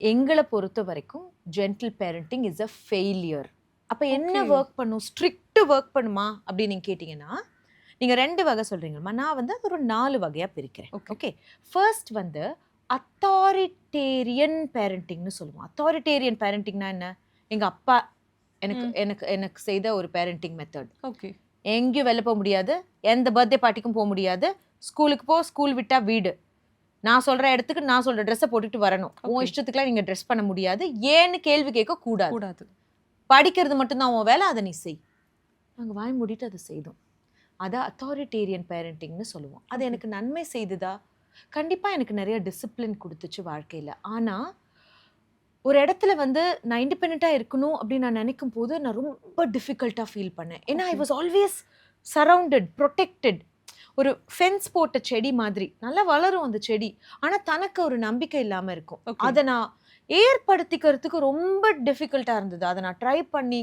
எங்கள பொறுத்த வரைக்கும் gentle parenting is a failure. அப்ப என்ன ஓகே. வொர்க் பண்ணும்? ஸ்ட்ரிக்ட் வொர்க் பண்ணுமா? அப்படின்னு நீங்க கேட்டீங்கன்னா, நீங்க 2 வகை சொல்றீங்கம்மா. நான் வந்து அது ஒரு 4 வகையா பிரிக்கிறேன். ஓகே. ஓகே. ஃபர்ஸ்ட் வந்து அத்தாரிட்டேரியன் பேரண்டிங்னு சொல்லுவோம். அத்தாரிட்டேரியன் பேரண்டிங்னா என்ன? எங்க அப்பா எனக்கு ம். எனக்கு எனக்கு செய்த ஒரு பேரண்டிங் மெத்தட். ஓகே. எங்கேயும் வெளில போ முடியாது. எந்த பர்த்டே பார்ட்டிக்கும் போ முடியாது. ஸ்கூலுக்கு போ, ஸ்கூல் விட்டா வீடு. நான் சொல்ற இடத்துக்கு நான் சொல்ற ட்ரெஸ்ஸ போட்டுட்டு வரணும். உன் ஓகே. இஷ்டத்துக்குலாம் நீங்க ட்ரெஸ் பண்ண முடியாது. ஏன்னு கேள்வி கேட்க கூடாது. கூடாது. படிக்கிறது மட்டும் தான் உன் வேலை. அத நீ செய். நாங்க வாய் மூடிட்டு அத செய்தோம். அத அத்தாரிட்டேரியன் பேரண்டிங்னு சொல்லுவோம். அது ஓகே. எனக்கு நன்மை செய்ததா? கண்டிப்பா எனக்கு நெறைய டிசிப்ளின் குடுத்துச்சு வாழ்க்கையில. ஆனா, ஒரு இடத்துல வந்து நான் இண்டிபெண்டன்ட்டா இருக்கணும் அப்படின்னு நான் நினைக்கும்போது, நான் ரொம்ப டிஃபிகல்ட்டா ஃபீல் பண்ணேன். ஏன்னா, I okay. Was always surrounded, protected. ஒரு ஃபென்ஸ் போட்ட செடி மாதிரி. நல்லா வளரும் அந்த செடி. ஆனா, தனக்கு ஒரு நம்பிக்கை இல்லாம இருக்கும். ஓகே. அத நான் ஏற்படுத்திக்கிறதுக்கு ரொம்ப டிஃபிகல்ட்டா இருந்தது. அத நான் ட்ரை பண்ணி